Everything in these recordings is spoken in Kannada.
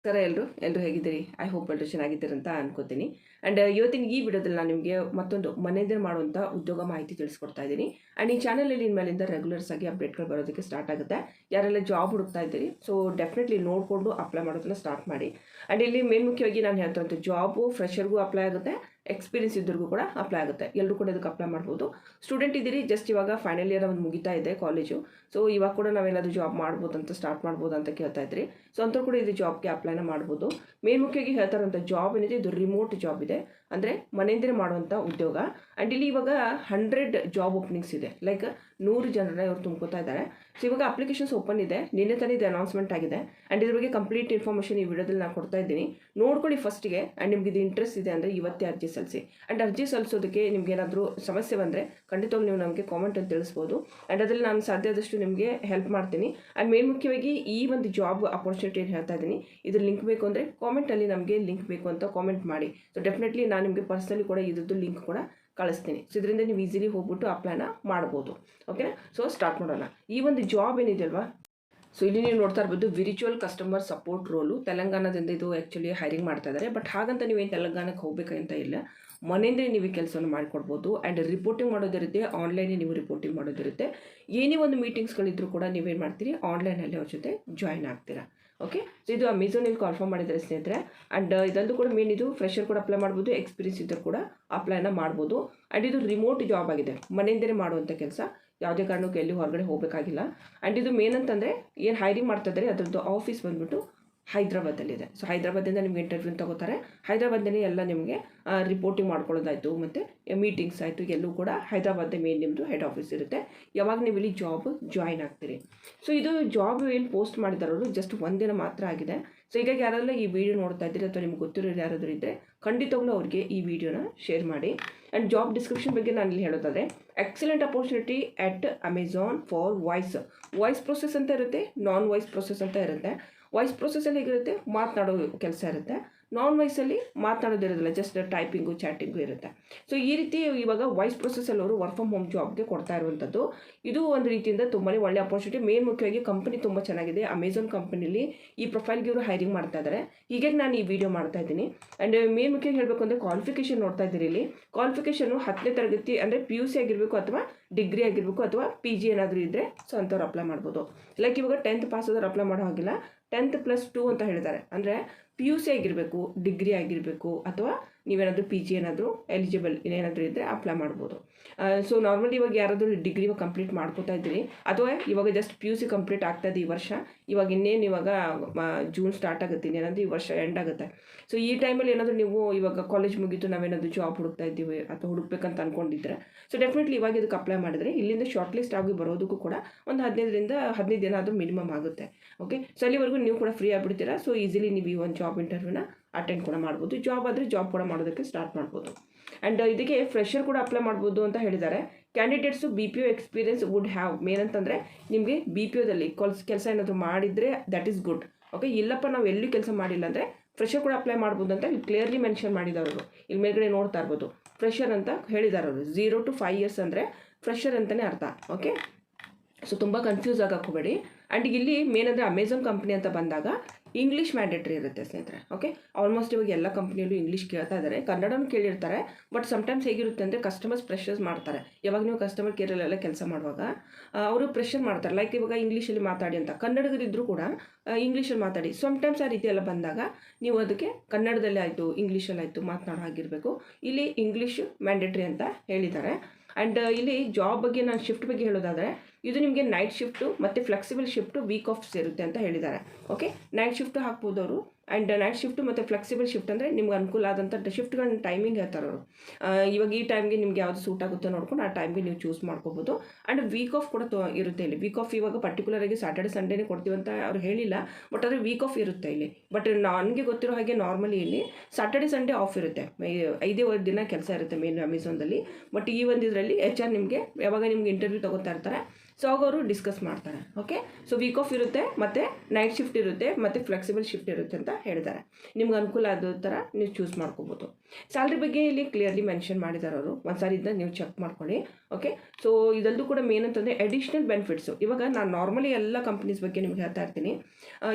ನಮಸ್ಕಾರ ಎಲ್ಲರೂ ಹೇಗಿದ್ದೀರಿ? ಐ ಹೋಪ್ ಎಲ್ಲರೂ ಚೆನ್ನಾಗಿದ್ದೀರಿ ಅಂತ ಅನ್ಕೋತೀನಿ. ಆ್ಯಂಡ್ ಇವತ್ತಿನ ಈ ವಿಡಿಯೋದಲ್ಲಿ ನಾನು ನಿಮಗೆ ಮತ್ತೊಂದು ಮನೆಯಿಂದ ಮಾಡುವಂಥ ಉದ್ಯೋಗ ಮಾಹಿತಿ ತಿಳಿಸ್ಕೊಡ್ತಾ ಇದ್ದೀನಿ. ಆ್ಯಂಡ್ ಈ ಚಾನಲಲ್ಲಿ ಇನ್ಮೇಲಿಂದ ರೆಗ್ಯುಲರ್ಸ್ ಆಗಿ ಅಪ್ಡೇಟ್ಗಳು ಬರೋದಕ್ಕೆ ಸ್ಟಾರ್ಟ್ ಆಗುತ್ತೆ. ಯಾರೆಲ್ಲ ಜಾಬ್ ಹುಡುಕ್ತಾ ಇದ್ದೀರಿ, ಸೊ ಡೆಫಿನೆಟ್ಲಿ ನೋಡಿಕೊಂಡು ಅಪ್ಲೈ ಮಾಡೋದನ್ನ ಸ್ಟಾರ್ಟ್ ಮಾಡಿ. ಆ್ಯಂಡ್ ಇಲ್ಲಿ ಮೇನ್ ಮುಖ್ಯವಾಗಿ ನಾನು ಹೇಳ್ತಾ ಜಾಬು ಫ್ರೆಷರ್ಗೂ ಅಪ್ಲೈ ಆಗುತ್ತೆ, ಎಕ್ಸ್ಪೀರಿಯನ್ಸ್ ಇದ್ದರಿಗೂ ಕೂಡ ಅಪ್ಲೈ ಆಗುತ್ತೆ. ಎಲ್ಲರೂ ಕೂಡ ಇದಕ್ಕೆ ಅಪ್ಲೈ ಮಾಡ್ಬೋದು. ಸ್ಟೂಡೆಂಟ್ ಇದ್ದೀರಿ, ಜಸ್ಟ್ ಇವಾಗ ಫೈನಲ್ ಇಯರ್ ಒಂದು ಮುಗಿತಾ ಇದೆ ಕಾಲೇಜು, ಸೊ ಇವಾಗ ಕೂಡ ನಾವೇನಾದರೂ ಜಾಬ್ ಮಾಡ್ಬೋದು ಅಂತ ಸ್ಟಾರ್ಟ್ ಮಾಡ್ಬೋದು ಅಂತ ಕೇಳ್ತಾ ಇದ್ರಿ. ಸೊ ಅಂಥವ್ರು ಕೂಡ ಇದು ಜಾಬ್ಗೆ ಅಪ್ಲೈನ ಮಾಡ್ಬೋದು. ಮೇನ್ ಮುಖ್ಯವಾಗಿ ಹೇಳ್ತಾರಂಥ ಜಾಬ್ ಏನಿದೆ ಇದು ರಿಮೋಟ್ ಜಾಬ್ ಇದೆ, ಅಂದರೆ ಮನೆಯಿಂದಲೇ ಮಾಡುವಂಥ ಉದ್ಯೋಗ. ಆ್ಯಂಡ್ ಇಲ್ಲಿ ಇವಾಗ 100 ಜಾಬ್ ಓಪನಿಂಗ್ಸ್ ಇದೆ, ಲೈಕ್ 100 ಜನರನ್ನ ಇವರು ತುಂಬ್ಕೋತಾ ಇದ್ದಾರೆ. ಸೊ ಇವಾಗ ಅಪ್ಲಿಕೇಶನ್ಸ್ ಓಪನ್ ಇದೆ, ನಿನ್ನೆ ತಾನೇ ಇದು ಅನೌನ್ಸ್ಮೆಂಟ್ ಆಗಿದೆ. ಆ್ಯಂಡ್ ಇದ್ರ ಬಗ್ಗೆ ಕಂಪ್ಲೀಟ್ ಇನ್ಫಾರ್ಮೇಷನ್ ಈ ವಿಡಿಯೋದಲ್ಲಿ ನಾನು ಕೊಡ್ತಾ ಇದ್ದೀನಿ, ನೋಡ್ಕೊಳ್ಳಿ ಫಸ್ಟಿಗೆ. ಆ್ಯಂಡ್ ನಿಮ್ಗೆ ಇದು ಇಂಟ್ರೆಸ್ಟ್ ಇದೆ ಅಂದರೆ ಇವತ್ತೇ ಅರ್ಜಿ ಸಲ್ಲಿಸಿ. ಆ್ಯಂಡ್ ಅರ್ಜಿ ಸಲ್ಲಿಸೋದಕ್ಕೆ ನಿಮ್ಗೆ ಏನಾದರೂ ಸಮಸ್ಯೆ ಬಂದರೆ ಖಂಡಿತವಾಗಿ ನೀವು ನಮಗೆ ಕಾಮೆಂಟಲ್ಲಿ ತಿಳಿಸ್ಬೋದು. ಆ್ಯಂಡ್ ಅದರಲ್ಲಿ ನಾನು ಸಾಧ್ಯ ಆದಷ್ಟು ನಿಮಗೆ ಹೆಲ್ಪ್ ಮಾಡ್ತೀನಿ. ಆ್ಯಂಡ್ ಮೇನ್ ಮುಖ್ಯವಾಗಿ ಈ ಒಂದು ಜಾಬ್ ಅಪರ್ಚುನಿಟಿ ಏನು ಹೇಳ್ತಾ ಇದ್ದೀನಿ, ಇದ್ರ ಲಿಂಕ್ ಬೇಕು ಅಂದರೆ ಕಾಮೆಂಟಲ್ಲಿ ನಮಗೆ ಲಿಂಕ್ ಬೇಕು ಅಂತ ಕಾಮೆಂಟ್ ಮಾಡಿ. ಸೊ ಡೆಫಿನೆಟ್ಲಿ ನಾನು ನಿಮಗೆ ಪರ್ಸನಲಿ ಕೂಡ ಇದ್ರದ್ದು ಲಿಂಕ್ ಕೂಡ ಕಳಿಸ್ತೀನಿ. ಸೊ ಇದರಿಂದ ನೀವು ಈಸಿಲಿ ಹೋಗ್ಬಿಟ್ಟು ಅಪ್ಲೈನ ಮಾಡ್ಬೋದು. ಓಕೆ, ಸೊ ಸ್ಟಾರ್ಟ್ ಮಾಡೋಣ. ಈ ಒಂದು ಜಾಬ್ ಏನಿದೆ ಅಲ್ವಾ, ಸೊ ಇಲ್ಲಿ ನೀವು ನೋಡ್ತಾ ಇರ್ಬೋದು ವಿರ್ಚುವಲ್ ಕಸ್ಟಮರ್ ಸಪೋರ್ಟ್ ರೋಲು. ತೆಲಂಗಾಣದಿಂದ ಇದು ಆ್ಯಕ್ಚುಲಿ ಹೈರಿಂಗ್ ಮಾಡ್ತಾ ಇದ್ದಾರೆ. ಬಟ್ ಹಾಗಂತ ನೀವೇನು ತೆಲಂಗಾಣಕ್ಕೆ ಹೋಗ್ಬೇಕಂತ ಇಲ್ಲ, ಮನೆಯಿಂದ ನೀವು ಈ ಕೆಲಸವನ್ನು ಮಾಡಿಕೊಡ್ಬೋದು. ಆ್ಯಂಡ್ ರಿಪೋರ್ಟಿಂಗ್ ಮಾಡೋದಿರುತ್ತೆ, ಆನ್ಲೈನೇ ನೀವು ರಿಪೋರ್ಟಿಂಗ್ ಮಾಡೋದಿರುತ್ತೆ. ಏನೇ ಒಂದು ಮೀಟಿಂಗ್ಸ್ಗಳಿದ್ರೂ ಕೂಡ ನೀವೇನು ಮಾಡ್ತೀರಿ, ಆನ್ಲೈನಲ್ಲಿ ಅವ್ರ ಜೊತೆ ಜಾಯ್ನ್ ಆಗ್ತೀರಾ. ಓಕೆ, ಸೊ ಇದು ಅಮೆಝಾನಲ್ಲಿ ಕಾನ್ಫರ್ಮ್ ಮಾಡಿದರೆ ಸ್ನೇಹಿತರೆ. ಆ್ಯಂಡ್ ಇದೊಂದು ಕೂಡ ಮೇನ್, ಇದು ಫ್ರೆಷರ್ ಕೂಡ ಅಪ್ಲೈ ಮಾಡ್ಬೋದು, ಎಕ್ಸ್ಪೀರಿಯನ್ಸ್ ಇದ್ದರೂ ಕೂಡ ಅಪ್ಲೈನ ಮಾಡ್ಬೋದು. ಆ್ಯಂಡ್ ಇದು ರಿಮೋಟ್ ಜಾಬ್ ಆಗಿದೆ, ಮನೆಯಿಂದಲೇ ಮಾಡುವಂಥ ಕೆಲಸ, ಯಾವುದೇ ಕಾರಣಕ್ಕೂ ಎಲ್ಲಿ ಹೊರಗಡೆ ಹೋಗಬೇಕಾಗಿಲ್ಲ. ಆ್ಯಂಡ್ ಇದು ಮೇನ್ ಅಂತಂದರೆ ಏನು ಹೈರಿಂಗ್ ಮಾಡ್ತಾ ಇದ್ದಾರೆ ಅದರದ್ದು ಆಫೀಸ್ ಬಂದುಬಿಟ್ಟು ಹೈದ್ರಾಬಾದಲ್ಲಿದೆ. ಸೊ ಹೈದ್ರಾಬಾದಿಂದ ನಿಮ್ಗೆ ಇಂಟರ್ವ್ಯೂ ತಗೋತಾರೆ. ಹೈದ್ರಾಬಾದಲ್ಲೇ ಎಲ್ಲ ನಿಮಗೆ ರಿಪೋರ್ಟಿಂಗ್ ಮಾಡ್ಕೊಳ್ಳೋದಾಯಿತು, ಮತ್ತು ಮೀಟಿಂಗ್ಸ್ ಆಯಿತು, ಎಲ್ಲೂ ಕೂಡ ಹೈದ್ರಾಬಾದ್ದೇ ಮೇನ್ ನಿಮ್ಮದು ಹೆಡ್ ಆಫೀಸ್ ಇರುತ್ತೆ. ಯಾವಾಗ ನೀವು ಇಲ್ಲಿ ಜಾಬ್ ಜಾಯ್ನ್ ಆಗ್ತೀರಿ. ಸೊ ಇದು ಜಾಬ್ ಏನು ಪೋಸ್ಟ್ ಮಾಡಿದಾರವರು ಜಸ್ಟ್ ಒಂದಿನ ಮಾತ್ರ ಆಗಿದೆ. ಸೊ ಹೀಗಾಗಿ ಯಾರೆಲ್ಲ ಈ ವಿಡಿಯೋ ನೋಡ್ತಾ ಇದ್ದೀರಿ ಅಥವಾ ನಿಮ್ಗೆ ಗೊತ್ತಿರೋರು ಯಾರಾದರೂ ಇದ್ದರೆ ಖಂಡಿತವಾಗ್ಲೂ ಅವ್ರಿಗೆ ಈ ವಿಡಿಯೋನ ಶೇರ್ ಮಾಡಿ. ಆ್ಯಂಡ್ ಜಾಬ್ ಡಿಸ್ಕ್ರಿಪ್ಷನ್ ಬಗ್ಗೆ ನಾನು ಇಲ್ಲಿ ಹೇಳೋದಾದರೆ, excellent opportunity at Amazon for voice process ಅಂತ ಇರುತ್ತೆ, ನಾನ್ ವಾಯ್ಸ್ ಪ್ರೊಸೆಸ್ ಅಂತ ಇರುತ್ತೆ. ವಾಯ್ಸ್ ಪ್ರೊಸೆಸಲ್ಲಿ ಹೇಗಿರುತ್ತೆ, ಮಾತನಾಡೋ ಕೆಲಸ ಇರುತ್ತೆ. ನಾನ್ ವಾಯ್ಸಲ್ಲಿ ಮಾತನಾಡೋದಿರೋದಿಲ್ಲ, ಜಸ್ಟ್ ಟೈಪಿಂಗು ಚಾಟಿಂಗು ಇರುತ್ತೆ. ಸೊ ಈ ರೀತಿ ಇವಾಗ ವಾಯ್ಸ್ ಪ್ರೊಸೆಸಲ್ಲಿ ಅವರು ವರ್ಕ್ ಫ್ರಮ್ ಹೋಮ್ ಜಾಬ್ಗೆ ಕೊಡ್ತಾ ಇರುವಂಥದ್ದು. ಇದು ಒಂದು ರೀತಿಯಿಂದ ತುಂಬಾ ಒಳ್ಳೆ ಅಪರ್ಚುನಿಟಿ. ಮೇನ್ ಮುಖ್ಯವಾಗಿ ಕಂಪನಿ ತುಂಬ ಚೆನ್ನಾಗಿದೆ. ಅಮೆಝಾನ್ ಕಂಪನಿಲಿ ಈ ಪ್ರೊಫೈಲ್ಗೆ ಇವರು ಹೈರಿಂಗ್ ಮಾಡ್ತಾ ಇದ್ದಾರೆ. ಹೀಗಾಗಿ ನಾನು ಈ ವಿಡಿಯೋ ಮಾಡ್ತಾ ಇದ್ದೀನಿ. ಆ್ಯಂಡ್ ಮೇನ್ ಮುಖ್ಯವಾಗಿ ಹೇಳಬೇಕು ಅಂದರೆ ಕ್ವಾಲಿಫಿಕೇಷನ್ ನೋಡ್ತಾ ಇದ್ದೀರಿ. ಇಲ್ಲಿ ಕ್ವಾಲಿಫಿಕೇಷನು 10ನೇ ತರಗತಿ ಅಂದರೆ PUC ಆಗಿರಬೇಕು, ಅಥವಾ ಡಿಗ್ರಿ ಆಗಿರಬೇಕು, ಅಥವಾ PG ಏನಾದರೂ ಇದ್ದರೆ ಸೊ ಅಂಥವ್ರು ಅಪ್ಲೈ ಮಾಡ್ಬೋದು. ಲೈಕ್ ಇವಾಗ 10th ಪಾಸ್ ಆದವ್ರು ಅಪ್ಲೈ ಮಾಡೋ ಹಾಗಿಲ್ಲ, 10th + 2 ಅಂತ ಹೇಳಿದ್ದಾರೆ. ಅಂದರೆ PUC ಆಗಿರಬೇಕು, ಡಿಗ್ರಿ ಆಗಿರಬೇಕು, ಅಥವಾ ನೀವೇನಾದರೂ PG ಏನಾದರೂ ಎಲಿಜಿಬಲ್ ಏನಾದರೂ ಇದ್ದರೆ ಅಪ್ಲೈ ಮಾಡ್ಬೋದು. ಸೊ ನಾರ್ಮಲಿ ಇವಾಗ ಯಾರಾದರೂ ಡಿಗ್ರಿ ಕಂಪ್ಲೀಟ್ ಮಾಡ್ಕೋತಾ ಇದ್ದೀರಿ, ಅಥವಾ ಇವಾಗ ಜಸ್ಟ್ PUC ಕಂಪ್ಲೀಟ್ ಆಗ್ತಾಯಿದೆ ಈ ವರ್ಷ, ಇವಾಗ ಇನ್ನೇನು ಇವಾಗ ಜೂನ್ ಸ್ಟಾರ್ಟ್ ಆಗುತ್ತೆ, ಇನ್ನೇನಾದರೂ ಈ ವರ್ಷ ಎಂಡ್ ಆಗುತ್ತೆ. ಸೊ ಈ ಟೈಮಲ್ಲಿ ಏನಾದರೂ ನೀವು ಇವಾಗ ಕಾಲೇಜ್ ಮುಗೀತು, ನಾವೇನಾದರೂ ಜಾಬ್ ಹುಡುಕ್ತಾ ಇದ್ದೀವಿ ಅಥವಾ ಹುಡುಕ್ಬೇಕಂತ ಅಂದ್ಕೊಂಡಿದ್ರೆ, ಸೊ ಡೆಫಿನೆಟ್ಲಿ ಇವಾಗ ಇದಕ್ಕೆ ಅಪ್ಲೈ ಮಾಡಿದರೆ ಇಲ್ಲಿಂದ ಶಾರ್ಟ್ ಲಿಸ್ಟ್ ಆಗಿ ಬರೋದಕ್ಕೂ ಕೂಡ ಒಂದು 15 ದಿನ ಆದರೂ ಮಿನಿಮಮ್ ಆಗುತ್ತೆ. ಓಕೆ, ಸೊ ಅಲ್ಲಿವರೆಗೂ ನೀವು ಕೂಡ ಫ್ರೀ ಆಗಿಬಿಡ್ತೀರಾ. ಸೊ ಈಸಿಲಿ ನೀವು ಈ ಒಂದು ಜಾಬ್ ಇಂಟರ್ವ್ಯೂನ ಅಟೆಂಡ್ ಕೂಡ ಮಾಡ್ಬೋದು. ಜಾಬ್ ಆದರೆ ಜಾಬ್ ಕೂಡ ಮಾಡೋದಕ್ಕೆ ಸ್ಟಾರ್ಟ್ ಮಾಡ್ಬೋದು. ಆ್ಯಂಡ್ ಇದಕ್ಕೆ ಫ್ರೆಷರ್ ಕೂಡ ಅಪ್ಲೈ ಮಾಡ್ಬೋದು ಅಂತ ಹೇಳಿದ್ದಾರೆ. Candidates BPO experience would have. Main ಅಂತಂದರೆ ನಿಮಗೆ BPOದಲ್ಲಿ ಕೆಲಸ ಏನಾದರೂ ಮಾಡಿದರೆ ದಟ್ ಈಸ್ ಗುಡ್. ಓಕೆ, ಇಲ್ಲಪ್ಪ ನಾವು ಎಲ್ಲೂ ಕೆಲಸ ಮಾಡಿಲ್ಲ ಅಂದರೆ ಫ್ರೆಷರ್ ಕೂಡ ಅಪ್ಲೈ ಮಾಡ್ಬೋದು ಅಂತ ಇಲ್ಲಿ ಕ್ಲಿಯರ್ಲಿ ಮೆನ್ಷನ್ ಮಾಡಿದವರು. ಇಲ್ಲಿ ಮೇಲ್ಗಡೆ ನೋಡ್ತಾ ಇರ್ಬೋದು, ಫ್ರೆಷರ್ ಅಂತ ಹೇಳಿದ್ದಾರೆ ಅವರು. 0 to 5 years ಅಂದರೆ ಫ್ರೆಷರ್ ಅಂತಲೇ ಅರ್ಥ. ಓಕೆ, ಸೊ ತುಂಬ ಕನ್ಫ್ಯೂಸ್ ಆಗಕ್ಕೆ ಹೋಗಬೇಡಿ. ಆ್ಯಂಡ್ ಇಲ್ಲಿ ಮೇನ್ ಅಂದರೆ ಅಮೆಝಾನ್ ಕಂಪ್ನಿ ಅಂತ ಬಂದಾಗ ಇಂಗ್ಲೀಷ್ ಮ್ಯಾಂಡೇಟ್ರಿ ಇರುತ್ತೆ ಸ್ನೇಹಿತರೆ. ಓಕೆ, ಆಲ್ಮೋಸ್ಟ್ ಇವಾಗ ಎಲ್ಲ ಕಂಪ್ನಿಯಲ್ಲೂ ಇಂಗ್ಲೀಷ್ ಕೇಳ್ತಾ ಇದ್ದಾರೆ, ಕನ್ನಡನೂ ಕೇಳಿರ್ತಾರೆ. ಬಟ್ ಸಮ್ಟೈಮ್ಸ್ ಹೇಗಿರುತ್ತೆ ಅಂದರೆ ಕಸ್ಟಮರ್ಸ್ ಪ್ರೆಷರ್ಸ್ ಮಾಡ್ತಾರೆ. ಯಾವಾಗ ನೀವು ಕಸ್ಟಮರ್ ಕೇರಲ್ಲೆಲ್ಲ ಕೆಲಸ ಮಾಡುವಾಗ ಅವರು ಪ್ರೆಷರ್ ಮಾಡ್ತಾರೆ, ಲೈಕ್ ಇವಾಗ ಇಂಗ್ಲೀಷಲ್ಲಿ ಮಾತಾಡಿ ಅಂತ. ಕನ್ನಡದಲ್ಲಿದ್ದರೂ ಕೂಡ ಇಂಗ್ಲೀಷಲ್ಲಿ ಮಾತಾಡಿ. ಸಮ್ಟೈಮ್ಸ್ ಆ ರೀತಿ ಎಲ್ಲ ಬಂದಾಗ ನೀವು ಅದಕ್ಕೆ ಕನ್ನಡದಲ್ಲೇ ಆಯಿತು, ಇಂಗ್ಲೀಷಲ್ಲಿ ಆಯಿತು ಮಾತನಾಡೋ ಆಗಿರಬೇಕು. ಇಲ್ಲಿ ಇಂಗ್ಲೀಷ್ ಮ್ಯಾಂಡೇಟ್ರಿ ಅಂತ ಹೇಳಿದ್ದಾರೆ. ಆ್ಯಂಡ್ ಇಲ್ಲಿ ಜಾಬ್ ಬಗ್ಗೆ ನಾನು ಶಿಫ್ಟ್ ಬಗ್ಗೆ ಹೇಳೋದಾದರೆ, ಇದು ನಿಮಗೆ ನೈಟ್ ಶಿಫ್ಟು ಮತ್ತು ಫ್ಲೆಕ್ಸಿಬಲ್ ಶಿಫ್ಟು ವೀಕ್ ಆಫ್ಸ್ ಇರುತ್ತೆ ಅಂತ ಹೇಳಿದ್ದಾರೆ. ಓಕೆ, ನೈಟ್ ಶಿಫ್ಟು ಹಾಕ್ಬೋದು ಅವರು. ಆ್ಯಂಡ್ ನೈಟ್ ಶಿಫ್ಟು ಮತ್ತು ಫ್ಲೆಕ್ಸಿಬಲ್ ಶಿಫ್ಟ್ ಅಂದರೆ ನಿಮ್ಗೆ ಅನುಕೂಲ ಆದಂಥ ಶಿಫ್ಟ್ಗಳನ್ನ ಟೈಮಿಂಗ್ ಹೇಳ್ತಾರೆ ಅವರು. ಇವಾಗ ಈ ಟೈಮ್ಗೆ ನಿಮ್ಗೆ ಯಾವುದು ಸೂಟ್ ಆಗುತ್ತೋ ನೋಡ್ಕೊಂಡು ಆ ಟೈಮ್ಗೆ ನೀವು ಚೂಸ್ ಮಾಡ್ಕೋಬೋದು. ಆ್ಯಂಡ್ ವೀಕ್ ಆಫ್ ಕೂಡ ಇರುತ್ತೆ ಇಲ್ಲಿ. ವೀಕ್ ಆಫ್ ಇವಾಗ ಪರ್ಟಿಕ್ಯುಲರಾಗಿ ಸ್ಯಾಟರ್ಡೆ ಸಂಡೇನೇ ಕೊಡ್ತೀವಿ ಅಂತ ಅವ್ರು ಹೇಳಿಲ್ಲ, ಬಟ್ ಆದರೆ ವೀಕ್ ಆಫ್ ಇರುತ್ತೆ ಇಲ್ಲಿ. ಬಟ್ ನನಗೆ ಗೊತ್ತಿರೋ ಹಾಗೆ ನಾರ್ಮಲಿ ಇಲ್ಲಿ ಸ್ಯಾಟರ್ಡೆ ಸಂಡೇ ಆಫ್ ಇರುತ್ತೆ. 5 ದಿನ ಕೆಲಸ ಇರುತ್ತೆ ಮೇನ್ ಅಮೆಝಾನ್ದಲ್ಲಿ. ಬಟ್ ಈ ಒಂದು ಇದರಲ್ಲಿ HR ನಿಮಗೆ ಯಾವಾಗ ನಿಮ್ಗೆ ಇಂಟರ್ವ್ಯೂ ತೊಗೋತಾ ಇರ್ತಾರೆ, ಸೊ ಆಗ ಅವರು ಡಿಸ್ಕಸ್ ಮಾಡ್ತಾರೆ. ಓಕೆ, ಸೊ ವೀಕ್ ಆಫ್ ಇರುತ್ತೆ, ಮತ್ತು ನೈಟ್ ಶಿಫ್ಟ್ ಇರುತ್ತೆ, ಮತ್ತು ಫ್ಲೆಕ್ಸಿಬಲ್ ಶಿಫ್ಟ್ ಇರುತ್ತೆ ಅಂತ ಹೇಳಿದ್ದಾರೆ. ನಿಮ್ಗೆ ಅನುಕೂಲ ಆದ ಥರ ನೀವು ಚೂಸ್ ಮಾಡ್ಕೋಬೋದು. ಸ್ಯಾಲ್ರಿ ಬಗ್ಗೆ ಇಲ್ಲಿ ಕ್ಲಿಯರ್ಲಿ ಮೆನ್ಷನ್ ಮಾಡಿದ್ದಾರೆ ಅವರು, ಒಂದು ಸಾರಿ ಇದನ್ನ ನೀವು ಚೆಕ್ ಮಾಡ್ಕೊಳ್ಳಿ. ಓಕೆ, ಸೊ ಇದಲ್ಲೂ ಕೂಡ ಮೇನ್ ಅಂತಂದರೆ ಅಡಿಷ್ನಲ್ ಬೆನಿಫಿಟ್ಸು. ಇವಾಗ ನಾನು ನಾರ್ಮಲಿ ಎಲ್ಲ ಕಂಪ್ನೀಸ್ ಬಗ್ಗೆ ನಿಮ್ಗೆ ಹೇಳ್ತಾ ಇರ್ತೀನಿ.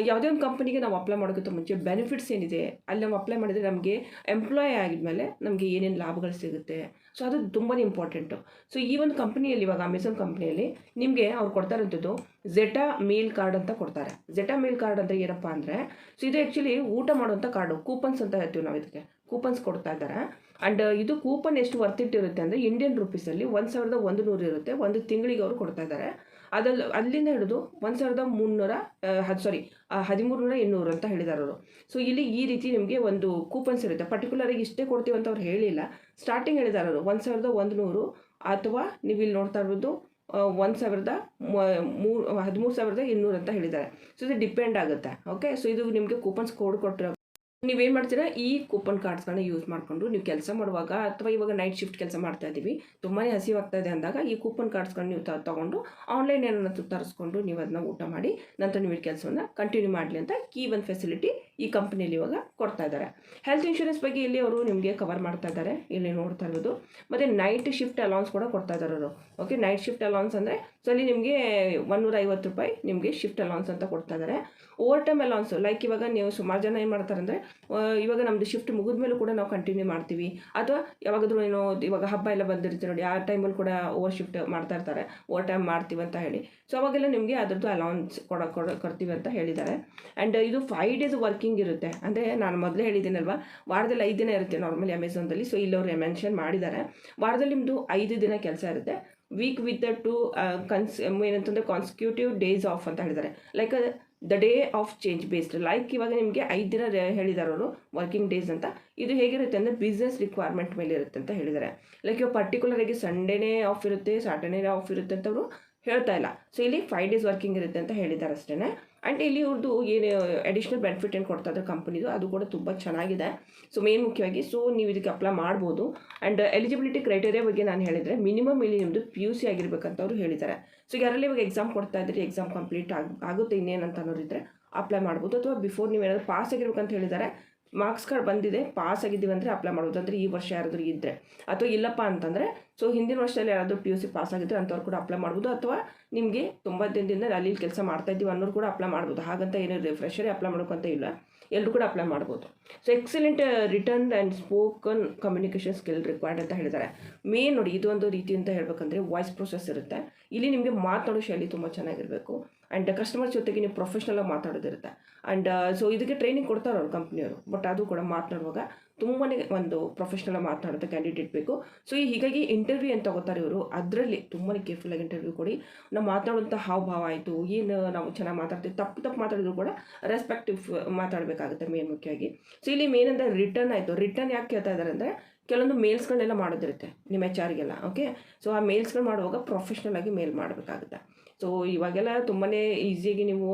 ಯಾವುದೇ ಒಂದು ಕಂಪನಿಗೆ ನಾವು ಅಪ್ಲೈ ಮಾಡೋಕ್ಕಿಂತ ಮುಂಚೆ ಬೆನಿಫಿಟ್ಸ್ ಏನಿದೆ ಅಲ್ಲಿ ನಾವು ಅಪ್ಲೈ ಮಾಡಿದರೆ ನಮಗೆ ಎಂಪ್ಲಾಯ್ ಆಗಿದ್ಮೇಲೆ ನಮಗೆ ಏನೇನು ಲಾಭಗಳು ಸಿಗುತ್ತೆ, ಸೊ ಅದು ತುಂಬಾ ಇಂಪಾರ್ಟೆಂಟು. ಸೊ ಈ ಒಂದು ಕಂಪ್ನಿಯಲ್ಲಿ, ಇವಾಗ ಅಮೆಝಾನ್ ಕಂಪ್ನಿಯಲ್ಲಿ ನಿಮಗೆ ಅವ್ರು ಕೊಡ್ತಾ ಇರೋಂಥದ್ದು ಝೆಟಾ ಮೀಲ್ ಕಾರ್ಡ್ ಅಂತ ಕೊಡ್ತಾರೆ. ಝೆಟಾ ಮೀಲ್ ಕಾರ್ಡ್ ಅಂತ ಏನಪ್ಪ ಅಂದರೆ, ಸೊ ಇದು ಆ್ಯಕ್ಚುಲಿ ಊಟ ಮಾಡುವಂಥ ಕಾರ್ಡು, ಕೂಪನ್ಸ್ ಅಂತ ಹೇಳ್ತೀವಿ ನಾವು ಇದಕ್ಕೆ, ಕೂಪನ್ಸ್ ಕೊಡ್ತಾ ಇದ್ದಾರೆ. ಆ್ಯಂಡ್ ಇದು ಕೂಪನ್ ಎಷ್ಟು ವರ್ತಿಟ್ ಇರುತ್ತೆ ಅಂದರೆ ಇಂಡಿಯನ್ ರುಪೀಸಲ್ಲಿ 1100 ಇರುತ್ತೆ, ಒಂದು ತಿಂಗಳಿಗೆ ಅವರು ಕೊಡ್ತಾ ಇದ್ದಾರೆ. ಅಲ್ಲಿಂದ ಹಿಡಿದು 1300 ಅಂತ ಹೇಳಿದ್ದಾರೆ ಅವರು. ಸೊ ಇಲ್ಲಿ ಈ ರೀತಿ ನಿಮಗೆ ಒಂದು ಕೂಪನ್ಸ್ ಇರುತ್ತೆ. ಪರ್ಟಿಕ್ಯುಲರಾಗಿ ಇಷ್ಟೇ ಕೊಡ್ತೀವಿ ಅಂತ ಅವ್ರು ಹೇಳಿಲ್ಲ, ಸ್ಟಾರ್ಟಿಂಗ್ ಹೇಳಿದ್ದಾರೆ ಅವರು 1100 ಅಥವಾ ನೀವು ಇಲ್ಲಿ ನೋಡ್ತಾ ಇರೋದು 13,200 ಅಂತ ಹೇಳಿದ್ದಾರೆ. ಸೊ ಇದು ಡಿಪೆಂಡ್ ಆಗುತ್ತೆ. ಓಕೆ, ಸೊ ಇದು ನಿಮಗೆ ಕೂಪನ್ಸ್ ಕೋಡ್ ಕೊಟ್ಟರೆ ನೀವೇನು ಮಾಡ್ತೀರಾ, ಈ ಕೂಪನ್ ಕಾರ್ಡ್ಸ್ಗಳನ್ನ ಯೂಸ್ ಮಾಡಿಕೊಂಡು ನೀವು ಕೆಲಸ ಮಾಡುವಾಗ, ಅಥವಾ ಇವಾಗ ನೈಟ್ ಶಿಫ್ಟ್ ಕೆಲಸ ಮಾಡ್ತಾ ಇದ್ದೀವಿ, ತುಂಬಾ ಹಸಿವಾಗ್ತಾ ಇದೆ ಅಂದಾಗ ಈ ಕೂಪನ್ ಕಾರ್ಡ್ಸ್ಗಳನ್ನ ನೀವು ತೊಗೊಂಡು ಆನ್ಲೈನ್ ಏನಾದ್ರು ತರಿಸ್ಕೊಂಡು ನೀವು ಅದನ್ನ ಊಟ ಮಾಡಿ ನಂತರ ನೀವು ಈ ಕೆಲಸವನ್ನು ಕಂಟಿನ್ಯೂ ಮಾಡಲಿ ಅಂತ ಈ ಒಂದು ಫೆಸಿಲಿಟಿ ಈ ಕಂಪ್ನಿಯಲ್ಲಿ ಇವಾಗ ಕೊಡ್ತಾ ಇದ್ದಾರೆ. ಹೆಲ್ತ್ ಇನ್ಶೂರೆನ್ಸ್ ಬಗ್ಗೆ ಇಲ್ಲಿ ಅವರು ನಿಮಗೆ ಕವರ್ ಮಾಡ್ತಾ ಇದ್ದಾರೆ, ಇಲ್ಲಿ ನೋಡ್ತಾ ಇರೋದು. ಮತ್ತು ನೈಟ್ ಶಿಫ್ಟ್ ಅಲೌನ್ಸ್ ಕೂಡ ಕೊಡ್ತಾ ಇದ್ದಾರೆ ಅವರು. ಓಕೆ, ನೈಟ್ ಶಿಫ್ಟ್ ಅಲೌನ್ಸ್ ಅಂದರೆ ಸೊ ಅಲ್ಲಿ ನಿಮಗೆ 150 ರೂಪಾಯಿ ನಿಮಗೆ ಶಿಫ್ಟ್ ಅಲೌನ್ಸ್ ಅಂತ ಕೊಡ್ತಾ ಇದ್ದಾರೆ. ಓವರ್ ಟೈಮ್ ಅಲೌನ್ಸ್, ಲೈಕ್ ಇವಾಗ ನೀವು ಸುಮಾರು ಜನ ಏನು ಮಾಡ್ತಾರೆ ಅಂದರೆ, ಇವಾಗ ನಮ್ಮದು ಶಿಫ್ಟ್ ಮುಗಿದ ಮೇಲೂ ಕೂಡ ನಾವು ಕಂಟಿನ್ಯೂ ಮಾಡ್ತೀವಿ, ಅಥವಾ ಯಾವಾಗಾದ್ರೂ ಏನೋ ಇವಾಗ ಹಬ್ಬ ಎಲ್ಲ ಬಂದಿರ್ತೀವಿ ನೋಡಿ, ಆ ಟೈಮಲ್ಲಿ ಕೂಡ ಓವರ್ ಶಿಫ್ಟ್ ಮಾಡ್ತಾ ಇರ್ತಾರೆ, ಓವರ್ ಟೈಮ್ ಮಾಡ್ತೀವಿ ಅಂತ ಹೇಳಿ. ಸೊ ಅವಾಗೆಲ್ಲ ನಿಮಗೆ ಅದರದ್ದು ಅಲೌನ್ಸ್ ಕೊಡ್ತೀವಿ ಅಂತ ಹೇಳಿದ್ದಾರೆ. ಆ್ಯಂಡ್ ಇದು 5 days ವರ್ಕಿಂಗ್ ಇರುತ್ತೆ. ಅಂದರೆ ನಾನು ಮೊದಲೇ ಹೇಳಿದ್ದೀನಲ್ವ, ವಾರದಲ್ಲಿ 5 ದಿನ ಇರುತ್ತೆ ನಾರ್ಮಲಿ ಅಮೆಝಾನ್ದಲ್ಲಿ. ಸೊ ಇಲ್ಲಿ ಅವರು ಮೆನ್ಷನ್ ಮಾಡಿದ್ದಾರೆ, ವಾರದಲ್ಲಿ ನಿಮ್ಮದು 5 ದಿನ ಕೆಲಸ ಇರುತ್ತೆ. ವೀಕ್ ವಿತ್ 2 ಏನಂತಂದರೆ ಕಾನ್ಸಿಕ್ಯೂಟಿವ್ ಡೇಸ್ ಆಫ್ ಅಂತ ಹೇಳಿದ್ದಾರೆ. Like the day of change based, like ಇವಾಗ ನಿಮಗೆ 5 ದಿನ ಹೇಳಿದ್ದಾರೆ ಅವರು ವರ್ಕಿಂಗ್ ಡೇಸ್ ಅಂತ. ಇದು ಹೇಗಿರುತ್ತೆ ಅಂದರೆ ಬಿಸ್ನೆಸ್ ರಿಕ್ವೈರ್ಮೆಂಟ್ ಮೇಲೆ ಇರುತ್ತೆ ಅಂತ ಹೇಳಿದ್ದಾರೆ. ಲೈಕ್ ಇವಾಗ ಪರ್ಟಿಕ್ಯುಲರಾಗಿ ಸಂಡೇನೇ ಆಫ್ ಇರುತ್ತೆ, ಸ್ಯಾಟರ್ಡೇ ಆಫ್ ಇರುತ್ತೆ ಅಂತ ಅವರು ಹೇಳ್ತಾ ಇಲ್ಲ. ಸೊ ಇಲ್ಲಿ 5 days ವರ್ಕಿಂಗ್ ಇರುತ್ತೆ ಅಂತ ಹೇಳಿದ್ದಾರೆ ಅಷ್ಟೇ. ಆ್ಯಂಡ್ ಇಲ್ಲಿ ಇವ್ರದ್ದು ಏನು ಅಡಿಷ್ನಲ್ ಬೆನಿಫಿಟ್ ಏನು ಕೊಡ್ತಾ ಇದ್ದಾರೆ ಕಂಪ್ನಿದು, ಅದು ಕೂಡ ತುಂಬ ಚೆನ್ನಾಗಿದೆ. ಸೊ ಮೇನ್ ಮುಖ್ಯವಾಗಿ ಸೊ ನೀವು ಇದಕ್ಕೆ ಅಪ್ಲೈ ಮಾಡ್ಬೋದು. ಆ್ಯಂಡ್ ಎಲಿಜಿಬಿಲಿಟಿ ಕ್ರೈಟೇರಿಯಾ ಬಗ್ಗೆ ನಾನು ಹೇಳಿದರೆ ಮಿನಿಮಮ್ ಇಲ್ಲಿ ನಿಮ್ಮದು PUC ಆಗಿರಬೇಕಂತ ಅವರು ಹೇಳಿದ್ದಾರೆ. ಸೊ ಯಾರಲ್ಲಿ ಇವಾಗ ಎಕ್ಸಾಮ್ ಕೊಡ್ತಾ ಇದ್ದರೆ ಎಕ್ಸಾಮ್ ಕಂಪ್ಲೀಟ್ ಆಗುತ್ತೆ ಇನ್ನೇನಂತ ಅನ್ನೋರಿದ್ರೆ ಅಪ್ಲೈ ಮಾಡ್ಬೋದು. ಅಥವಾ ಬಿಫೋರ್ ನೀವೇನಾದರೂ ಪಾಸ್ ಆಗಿರ್ಬೇಕಂತ ಹೇಳಿದ್ದಾರೆ, ಮಾರ್ಕ್ಸ್ ಕಾರ್ಡ್ ಬಂದಿದೆ, ಪಾಸ್ ಆಗಿದ್ದೀವಿ ಅಂದರೆ ಅಪ್ಲೈ ಮಾಡ್ಬೋದು. ಅಂದರೆ ಈ ವರ್ಷ ಯಾರಾದರೂ ಇದ್ದರೆ, ಅಥವಾ ಇಲ್ಲಪ್ಪ ಅಂತಂದರೆ ಸೊ ಹಿಂದಿನ ವರ್ಷದಲ್ಲಿ ಯಾರಾದರೂ PUC ಪಾಸ್ ಆಗಿದ್ದರೆ ಅಂಥವ್ರು ಕೂಡ ಅಪ್ಲೈ ಮಾಡ್ಬೋದು. ಅಥವಾ ನಿಮಗೆ 90 ದಿನದಿಂದ ಅಲ್ಲಿ ಕೆಲಸ ಮಾಡ್ತಾಯಿದ್ದೀವಿ ಅನ್ನೋರು ಕೂಡ ಅಪ್ಲೈ ಮಾಡ್ಬೋದು. ಹಾಗಂತ ಏನು ಫ್ರೆಶರೇ ಅಪ್ಲೈ ಮಾಡೋಕ್ಕಂತ ಇಲ್ಲ, ಎಲ್ಲರೂ ಕೂಡ ಅಪ್ಲೈ ಮಾಡ್ಬೋದು. So excellent written and spoken communication skill required ಅಂತ ಹೇಳಿದ್ದಾರೆ. ಮೇನ್ ನೋಡಿ, ಇದು ಒಂದು ರೀತಿ ಅಂತ ಹೇಳಬೇಕಂದ್ರೆ ವಾಯ್ಸ್ ಪ್ರೊಸೆಸ್ ಇರುತ್ತೆ. ಇಲ್ಲಿ ನಿಮಗೆ ಮಾತಾಡೋ ಶೈಲಿ ತುಂಬ ಚೆನ್ನಾಗಿರಬೇಕು. ಆ್ಯಂಡ್ ಕಸ್ಟಮರ್ಸ್ ಜೊತೆಗೆ ನೀವು ಪ್ರೊಫೆಷ್ನಲಾಗಿ ಮಾತಾಡೋದಿರುತ್ತೆ. ಆ್ಯಂಡ್ ಸೊ ಇದಕ್ಕೆ ಟ್ರೈನಿಂಗ್ ಕೊಡ್ತಾರೆ ಅವ್ರು ಕಂಪ್ನಿಯವರು. ಬಟ್ ಅದು ಕೂಡ ಮಾತನಾಡುವಾಗ ತುಂಬಾ ಒಂದು ಪ್ರೊಫೆಷ್ನಲಾಗಿ ಮಾತನಾಡುತ್ತೆ ಕ್ಯಾಂಡಿಡೇಟ್ ಬೇಕು. ಸೊ ಹೀಗಾಗಿ ಇಂಟರ್ವ್ಯೂ ಏನು ತಗೋತಾರೆ ಇವರು, ಅದರಲ್ಲಿ ತುಂಬಾ ಕೇರ್ಫುಲ್ಲಾಗಿ ಇಂಟರ್ವ್ಯೂ ಕೊಡಿ. ನಾವು ಮಾತಾಡುವಂಥ ಹಾವಭಾವ ಆಯಿತು, ಏನು ನಾವು ಚೆನ್ನಾಗಿ ಮಾತಾಡ್ತೀವಿ, ತಪ್ಪು ಮಾತಾಡಿದ್ರು ಕೂಡ ರೆಸ್ಪೆಕ್ಟಿವ್ ಮಾತಾಡಬೇಕಾಗುತ್ತೆ ಮೇನ್ ಮುಖ್ಯವಾಗಿ. ಸೊ ಇಲ್ಲಿ ಮೇನ್ ಅಂದರೆ ರಿಟರ್ನ್ ಆಯಿತು. ರಿಟರ್ನ್ ಯಾಕೆ ಕೇಳ್ತಾ ಇದ್ದಾರೆ ಅಂದರೆ, ಕೆಲವೊಂದು ಮೇಲ್ಸ್ಗಳನ್ನೆಲ್ಲ ಮಾಡೋದಿರುತ್ತೆ ನಿಮ್ಮ HR-ಗೆಲ್ಲ. ಓಕೆ, ಸೊ ಆ ಮೇಲ್ಸ್ಗಳು ಮಾಡುವಾಗ ಪ್ರೊಫೆಷ್ನಲಾಗಿ ಮೇಲ್ ಮಾಡಬೇಕಾಗುತ್ತೆ. ಸೊ ಇವಾಗೆಲ್ಲ ತುಂಬಾ ಈಸಿಯಾಗಿ ನೀವು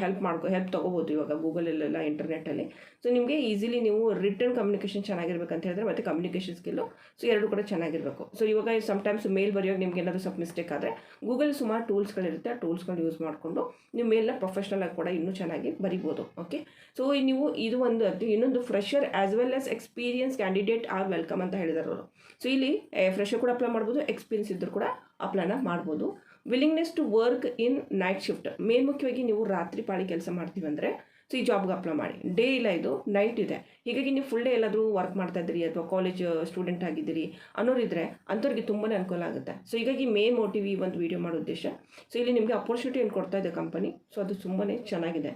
ಹೆಲ್ಪ್ ತೊಗೋಬೋದು ಇವಾಗ ಗೂಗಲಲ್ಲೆಲ್ಲ, ಇಂಟರ್ನೆಟ್ಟಲ್ಲಿ. ಸೊ ನಿಮಗೆ ಈಸಿಲಿ ನೀವು ರಿಟರ್ನ್ ಕಮ್ಯುನಿಕೇಷನ್ ಚೆನ್ನಾಗಿರ್ಬೇಕಂತ ಹೇಳಿದ್ರೆ, ಮತ್ತು ಕಮ್ಯುನಿಕೇಷನ್ ಸ್ಕಿಲ್ಲು ಸೊ ಎರಡು ಕೂಡ ಚೆನ್ನಾಗಿರಬೇಕು. ಸೊ ಇವಾಗ ಸಮ್ಟೈಮ್ಸ್ ಮೇಲ್ ಬರೆಯೋಕೆ ನಿಮ್ಗೆ ಏನಾದರೂ ಸ್ವಲ್ಪ ಮಿಸ್ಟೇಕ್ ಆದರೆ ಗೂಗಲ್ ಸುಮಾರು ಟೂಲ್ಸ್ಗಳಿರುತ್ತೆ, ಆ ಟೂಲ್ಸ್ಗಳು ಯೂಸ್ ಮಾಡಿಕೊಂಡು ನೀವು ಮೇಲ್ನ ಪ್ರೊಫೆಷ್ನಲಾಗಿ ಕೂಡ ಇನ್ನೂ ಚೆನ್ನಾಗಿ ಬರಿಬೋದು. ಓಕೆ, ಸೊ ನೀವು ಇದು ಒಂದು ಇನ್ನೊಂದು fresher as well as experience candidate are welcome ಅಂತ ಹೇಳಿದ್ದಾರೆ ಅವರು. ಸೊ ಇಲ್ಲಿ ಫ್ರೆಷರ್ ಕೂಡ ಅಪ್ಲೈ ಮಾಡ್ಬೋದು, ಎಕ್ಸ್ಪೀರಿಯನ್ಸ್ ಇದ್ದರೂ ಕೂಡ ಅಪ್ಲೈನ ಮಾಡ್ಬೋದು. Willingness to work in night shift, main ಮುಖ್ಯವಾಗಿ ನೀವು ರಾತ್ರಿ ಪಾಳಿ ಕೆಲಸ ಮಾಡ್ತೀವಿ ಅಂದರೆ ಸೊ ಈ ಜಾಬ್ಗೆ ಅಪ್ಲೈ ಮಾಡಿ. ಡೇ ಇಲ್ಲ, ಇದು ನೈಟ್ ಇದೆ. ಹೀಗಾಗಿ ನೀವು ಫುಲ್ ಡೇ ಎಲ್ಲಾದರೂ ವರ್ಕ್ ಮಾಡ್ತಾ ಇದ್ದೀರಿ ಅಥವಾ ಕಾಲೇಜ್ ಸ್ಟೂಡೆಂಟ್ ಆಗಿದ್ದೀರಿ ಅನ್ನೋರಿದ್ರೆ ಅಂಥವ್ರಿಗೆ ತುಂಬಾ ಅನುಕೂಲ ಆಗುತ್ತೆ. ಸೊ ಹೀಗಾಗಿ ಮೇನ್ ಮೋಟಿವ್ ಈ ಒಂದು ವೀಡಿಯೋ ಮಾಡೋ ಉದ್ದೇಶ. ಸೊ ಇಲ್ಲಿ ನಿಮಗೆ ಅಪರ್ಚುನಿಟಿ ಏನು ಕೊಡ್ತಾ ಇದೆ ಕಂಪನಿ, ಸೊ ಅದು ತುಂಬಾ ಚೆನ್ನಾಗಿದೆ.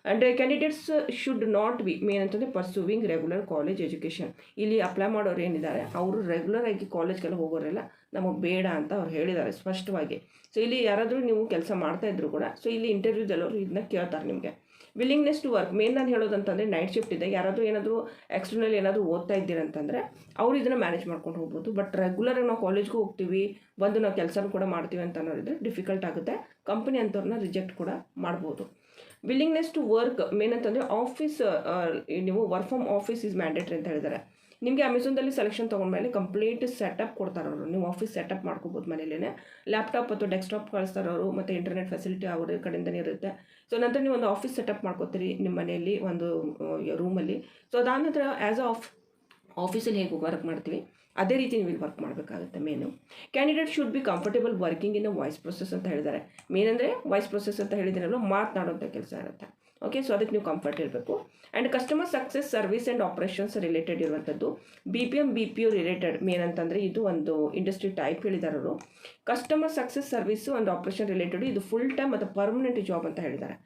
And candidates should not be main ಅಂತಂದರೆ ಪರ್ಸೂವಿಂಗ್ ರೆಗ್ಯುಲರ್ ಕಾಲೇಜ್ ಎಜುಕೇಷನ್. ಇಲ್ಲಿ ಅಪ್ಲೈ ಮಾಡೋರು ಏನಿದ್ದಾರೆ ಅವರು ರೆಗ್ಯುಲರ್ ಆಗಿ ಕಾಲೇಜ್ಗೆಲ್ಲ ಹೋಗೋರೆಲ್ಲ ನಮಗೆ ಬೇಡ ಅಂತ ಅವ್ರು ಹೇಳಿದ್ದಾರೆ ಸ್ಪಷ್ಟವಾಗಿ. ಸೊ ಇಲ್ಲಿ ಯಾರಾದರೂ ನೀವು ಕೆಲಸ ಮಾಡ್ತಾಯಿದ್ರು ಕೂಡ ಸೊ ಇಲ್ಲಿ ಇಂಟರ್ವ್ಯೂದಲ್ಲವರು ಇದನ್ನ ಕೇಳ್ತಾರೆ ನಿಮಗೆ. ವಿಲ್ಲಿಂಗ್ನೆಸ್ ಟು ವರ್ಕ್, ಮೇನ್ ನಾನು ಹೇಳೋದಂತಂದರೆ ನೈಟ್ ಶಿಫ್ಟ್ ಇದೆ, ಯಾರಾದರೂ ಏನಾದರೂ ಎಕ್ಸ್ಟರ್ನಲ್ ಏನಾದರೂ ಓದ್ತಾ ಇದ್ದೀರಂತಂದರೆ ಅವ್ರು ಇದನ್ನು ಮ್ಯಾನೇಜ್ ಮಾಡ್ಕೊಂಡು ಹೋಗ್ಬೋದು. ಬಟ್ ರೆಗ್ಯುಲರಾಗಿ ನಾವು ಕಾಲೇಜ್ಗೂ ಹೋಗ್ತೀವಿ, ಬಂದು ನಾವು ಕೆಲಸನೂ ಕೂಡ ಮಾಡ್ತೀವಿ ಅಂತ ಅನ್ನೋದಿದ್ರೆ ಡಿಫಿಕಲ್ಟ್ ಆಗುತ್ತೆ. ಕಂಪನಿ ಅಂಥವ್ರನ್ನ ರಿಜೆಕ್ಟ್ ಕೂಡ ಮಾಡ್ಬೋದು. ವಿಲ್ಲಿಂಗ್ನೆಸ್ ಟು ವರ್ಕ್ ಮೇನ್ ಅಂತಂದರೆ ಆಫೀಸ್, ನೀವು work from office is mandatory ಅಂತ ಹೇಳಿದ್ದಾರೆ. ನಿಮಗೆ ಅಮೆಝಾನ್ದಲ್ಲಿ ಸೆಲೆಕ್ಷನ್ ತೊಗೊಂಡ್ಮೇಲೆ ಕಂಪ್ಲೀಟ್ ಸೆಟಪ್ ಕೊಡ್ತಾರೆ ಅವರು. ನೀವು ಆಫೀಸ್ ಸೆಟಪ್ ಮಾಡ್ಕೋಬೋದು ಮನೇಲೇ. ಲ್ಯಾಪ್ಟಾಪ್ ಅಥವಾ ಡೆಸ್ಕ್ಟಾಪ್ ಕಳಿಸ್ತಾರೆ ಅವರು, ಮತ್ತು ಇಂಟರ್ನೆಟ್ ಫೆಸಿಲಿಟಿ ಅವ್ರ ಕಡೆಯಿಂದನೇ ಇರುತ್ತೆ. ಸೊ ನಂತರ ನೀವು ಒಂದು ಆಫೀಸ್ ಸೆಟಪ್ ಮಾಡ್ಕೋತೀರಿ ನಿಮ್ಮ ಮನೆಯಲ್ಲಿ ಒಂದು ರೂಮಲ್ಲಿ. ಸೊ ಅದಾದ ನಂತರ ಆ್ಯಸ್ ಆಫೀಸಲ್ಲಿ ಹೇಗೆ ವರ್ಕ್ ಮಾಡ್ತೀವಿ ಅದೇ ರೀತಿ ನೀವು ಇಲ್ಲಿ ವರ್ಕ್ ಮಾಡಬೇಕಾಗುತ್ತೆ. Main candidate should be comfortable working in voice process ಅಂತ ಹೇಳಿದ್ದಾರೆ. ಮೇನ್ ಅಂದರೆ ವಾಯ್ಸ್ ಪ್ರೊಸೆಸ್ ಅಂತ ಹೇಳಿದ್ದೀರಲ್ಲ, ಮಾತನಾಡುವಂಥ ಕೆಲಸ ಇರುತ್ತೆ. ಓಕೆ, ಸೊ ಅದಕ್ಕೆ ನೀವು ಕಂಫರ್ಟ್ ಇರಬೇಕು. And customer success service and operations related ಇರುವಂಥದ್ದು. BPM BPO ರಿಲೇಟೆಡ್ ಮೇನ್ ಅಂತಂದರೆ ಇದು ಒಂದು ಇಂಡಸ್ಟ್ರಿ ಟೈಪ್ ಹೇಳಿದ್ದಾರೆ ಅವರು. Customer success service and operation related ಇದು ಫುಲ್ ಟೈಮ್ ಮತ್ತು ಪರ್ಮನೆಂಟ್ ಜಾಬ್ ಅಂತ ಹೇಳಿದ್ದಾರೆ.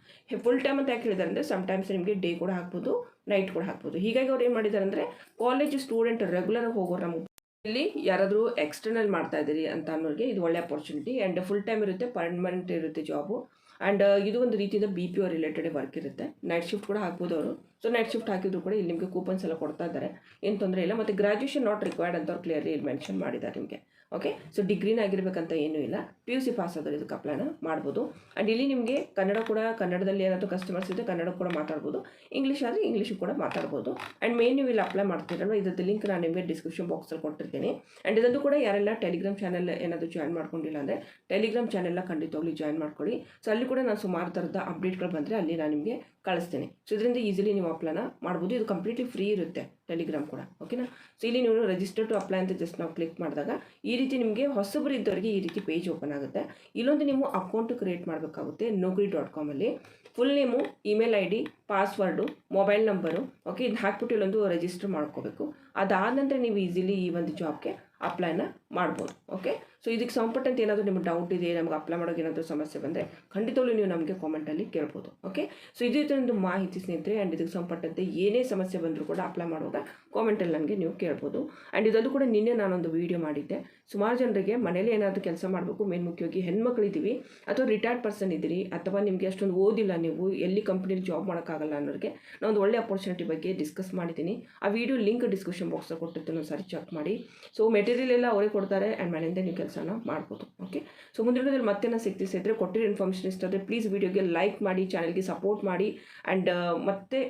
ಫುಲ್ ಟೈಮ್ ಅಂತ ಯಾಕೆ ಹೇಳಿದ್ದಾರೆ ಅಂದರೆ ಸಮ್ಟೈಮ್ಸ್ ನಿಮಗೆ ಡೇ ಕೂಡ ಹಾಕ್ಬೋದು, ನೈಟ್ ಕೂಡ ಹಾಕ್ಬೋದು. ಹೀಗಾಗಿ ಅವ್ರು ಏನು ಮಾಡಿದ್ದಾರೆ ಅಂದರೆ ಕಾಲೇಜ್ ಸ್ಟೂಡೆಂಟ್ ರೆಗ್ಯುಲರ್ ಹೋಗೋರು ನಮಗೆ ಇಲ್ಲಿ ಯಾರಾದರೂ ಎಕ್ಸ್ಟರ್ನಲ್ ಮಾಡ್ತಾ ಇದ್ದೀರಿ ಅಂತ ಅನ್ನೋರಿಗೆ ಇದು ಒಳ್ಳೆ ಅಪರ್ಚುನಿಟಿ. ಆ್ಯಂಡ್ ಫುಲ್ ಟೈಮ್ ಇರುತ್ತೆ, ಪರ್ಮನೆಂಟ್ ಇರುತ್ತೆ ಜಾಬು. ಆ್ಯಂಡ್ ಇದು ಒಂದು ರೀತಿಯಿಂದ BPO ರಿಲೇಟೆಡ್ ವರ್ಕ್ ಇರುತ್ತೆ. ನೈಟ್ ಶಿಫ್ಟ್ ಕೂಡ ಹಾಕ್ಬೋದು ಅವರು. ಸೊ ನೈಟ್ ಶಿಫ್ಟ್ ಹಾಕಿದ್ರು ಕೂಡ ಇಲ್ಲಿ ನಿಮಗೆ ಕೂಪನ್ಸ್ ಎಲ್ಲ ಕೊಡ್ತಾ ಇದ್ದಾರೆ, ಏನು ತೊಂದರೆ ಇಲ್ಲ. ಮತ್ತು ಗ್ರಾಜ್ಯುಯೇಷನ್ ನಾಟ್ ರಿಕ್ವೈರ್ಡ್ ಅಂತ ಅವ್ರು ಕ್ಲಿಯರ್ಲಿ ಇಲ್ಲಿ ಮೆನ್ಷನ್ ಮಾಡಿದ್ದಾರೆ ನಿಮಗೆ. ಓಕೆ, ಸೊ ಡಿಗ್ರಿನ ಆಗಿರಬೇಕಂತ ಏನೂ ಇಲ್ಲ, PUC ಪಾಸ್ ಆದರೂ ಇದಕ್ಕೆ ಅಪ್ಲೈನ ಮಾಡ್ಬೋದು. ಆ್ಯಂಡ್ ಇಲ್ಲಿ ನಿಮಗೆ ಕನ್ನಡ ಕೂಡ, ಕನ್ನಡದಲ್ಲಿ ಏನಾದರೂ ಕಸ್ಟಮರ್ಸ್ ಇದೆ ಕನ್ನಡ ಕೂಡ ಮಾತಾಡ್ಬೋದು, ಇಂಗ್ಲೀಷ್ ಆದರೆ ಇಂಗ್ಲೀಷು ಕೂಡ ಮಾತಾಡ್ಬೋದು. ಆ್ಯಂಡ್ ಮೇನ್ ನೀವು ಇಲ್ಲಿ ಅಪ್ಲೈ ಮಾಡ್ತೀರಲ್ವ, ಇದ್ರದ್ದು ಲಿಂಕ್ ನಾನು ನಿಮಗೆ ಡಿಸ್ಕ್ರಿಪ್ಷನ್ ಬಾಕ್ಸಲ್ಲಿ ಕೊಟ್ಟಿರ್ತೀನಿ. ಆ್ಯಂಡ್ ಇದನ್ನು ಕೂಡ ಯಾರೆಲ್ಲ ಟೆಲಿಗ್ರಾಮ್ ಚಾನಲ್ ಏನಾದರೂ ಜಾಯ್ನ್ ಮಾಡ್ಕೊಂಡಿಲ್ಲ ಅಂದರೆ ಟೆಲಿಗ್ರಾಮ್ ಚಾನೆಲ್ನ ಖಂಡಿತವಾಗ್ಲಿ ಜಾಯ್ನ್ ಮಾಡ್ಕೊಳ್ಳಿ. ಸೊ ಅಲ್ಲಿ ಕೂಡ ನಾನು ಸುಮಾರು ಥರದ ಅಪ್ಡೇಟ್ಗಳು ಬಂದರೆ ಅಲ್ಲಿ ನಾನು ನಿಮಗೆ ಕಳಿಸ್ತೀನಿ. ಸೊ ಇದರಿಂದ ಈಸಿಲಿ ನೀವು ಅಪ್ಲೈನ ಮಾಡ್ಬೋದು. ಇದು ಕಂಪ್ಲೀಟ್ಲಿ ಫ್ರೀ ಇರುತ್ತೆ ಟೆಲಿಗ್ರಾಮ್ ಕೂಡ. ಓಕೆನಾ, ಸೊ ಇಲ್ಲಿ ನೀವು ರಿಜಿಸ್ಟರ್ ಟು ಅಪ್ಲೈ ಅಂತ ಜಸ್ಟ್ ನಾವು ಕ್ಲಿಕ್ ಮಾಡಿದಾಗ ಈ ರೀತಿ ನಿಮಗೆ ಹೊಸಬರು ಇದ್ದವರಿಗೆ ಈ ರೀತಿ ಪೇಜ್ ಓಪನ್ ಆಗುತ್ತೆ. ಇಲ್ಲೊಂದು ನೀವು ಅಕೌಂಟು ಕ್ರಿಯೇಟ್ ಮಾಡಬೇಕಾಗುತ್ತೆ naukri.com ಅಲ್ಲಿ. Full name, email ID, password, mobile number, okay, ಇದು ಹಾಕ್ಬಿಟ್ಟು ಇಲ್ಲೊಂದು ರಿಜಿಸ್ಟರ್ ಮಾಡ್ಕೋಬೇಕು. ಅದಾದ ನಂತರ ನೀವು ಈಸಿಲಿ ಈ ಒಂದು ಜಾಬ್ಗೆ ಅಪ್ಲೈನ ಮಾಡ್ಬೋದು. ಓಕೆ, ಸೊ ಇದಕ್ಕೆ ಸಂಪಟ್ಟಂತೆ ಏನಾದರೂ ನಿಮಗೆ ಡೌಟ್ ಇದೆ, ನಮಗೆ ಅಪ್ಲೈ ಮಾಡೋಕೆ ಏನಾದರೂ ಸಮಸ್ಯೆ ಬಂದರೆ ಖಂಡಿತವಾಗ್ಲೂ ನೀವು ನಮಗೆ ಕಾಮೆಂಟಲ್ಲಿ ಕೇಳ್ಬೋದು. ಓಕೆ, ಸೊ ಇದೇ ಒಂದು ಮಾಹಿತಿ ಸ್ನೇಹಿತರೆ. ಆ್ಯಂಡ್ ಇದಕ್ಕೆ ಸಂಪಟ್ಟಂತೆ ಏನೇ ಸಮಸ್ಯೆ ಬಂದರೂ ಕೂಡ ಅಪ್ಲೈ ಮಾಡುವಾಗ ಕಾಮೆಂಟಲ್ಲಿ ನನಗೆ ನೀವು ಕೇಳ್ಬೋದು. ಆ್ಯಂಡ್ ಇದಲ್ಲೂ ಕೂಡ ನಿನ್ನೆ ನಾನೊಂದು ವೀಡಿಯೋ ಮಾಡಿದ್ದೆ. ಸುಮಾರು ಜನರಿಗೆ ಮನೇಲಿ ಏನಾದರೂ ಕೆಲಸ ಮಾಡಬೇಕು, ಮೇನ್ ಮುಖ್ಯವಾಗಿ ಹೆಣ್ಮಕ್ಳಿದ್ದೀವಿ ಅಥವಾ ರಿಟೈರ್ಡ್ ಪರ್ಸನ್ ಇದ್ದೀರಿ, ಅಥವಾ ನಿಮಗೆ ಅಷ್ಟೊಂದು ಓದಿಲ್ಲ, ನೀವು ಎಲ್ಲಿ ಕಂಪ್ನಿಲಿ ಜಾಬ್ ಮಾಡೋಕ್ಕಾಗಲ್ಲ ಅನ್ನೋರಿಗೆ ನಾನೊಂದು ಒಳ್ಳೆ ಅಪರ್ಚುನಿಟಿ ಬಗ್ಗೆ ಡಿಸ್ಕಸ್ ಮಾಡಿದ್ದೀನಿ. ಆ ವಿಡಿಯೋ ಲಿಂಕ್ ಡಿಸ್ಕ್ರಿಪ್ಷನ್ ಬಾಕ್ಸಲ್ಲಿ ಕೊಟ್ಟಿರ್ತೀನಿ, ಒಂದು ಸಾರಿ ಚೆಕ್ ಮಾಡಿ. ಸೊ ಮೆಟೀರಿಯಲ್ ಎಲ್ಲ ಅವರೇ ಕೊಡ್ತಾರೆ ಆ್ಯಂಡ್ ಮನೆಯಿಂದ ನೀವು ಕೆಲಸನ ಮಾಡ್ಬೋದು. ಓಕೆ, ಸೊ ಮುಂದಿನ ವಿಡಿಯೋದಲ್ಲಿ ಮತ್ತೆ ನಾನು ಸಿಗ್ತಿದ್ರೆ ಕೊಟ್ಟಿರೋ ಇನ್ಫಾರ್ಮೇಷನ್ ಇಷ್ಟ ಆದರೆ ಪ್ಲೀಸ್ ವಿಡಿಯೋಗೆ ಲೈಕ್ ಮಾಡಿ, ಚಾನಲ್ಗೆ ಸಪೋರ್ಟ್ ಮಾಡಿ. ಆ್ಯಂಡ್ ಮತ್ತೆ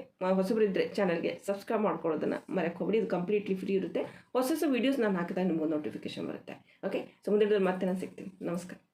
ಹೊಸಬರಿದ್ದರೆ ಚಾನಲ್ಗೆ ಸಬ್ಸ್ಕ್ರೈಬ್ ಮಾಡ್ಕೊಳ್ಳೋದನ್ನು ಮರೆಯೋಕೆ ಹೋಗ್ಬಿಡಿ. ಇದು ಕಂಪ್ಲೀಟ್ಲಿ ಫ್ರೀ ಇರುತ್ತೆ. ಹೊಸ ವೀಡಿಯೋಸ್ ನಾನು ಹಾಕಿದಾಗ ನಿಮ್ಗೆ ನೋಟಿಫಿಕೇಶನ್ ಬರುತ್ತೆ. ಓಕೆ, ಸೊ ಮುಂದಿನ ವಿಡಿಯೋದಲ್ಲಿ ಮತ್ತೆ ನಾನು ಸಿಗ್ತೀನಿ. ನಮಸ್ಕಾರ.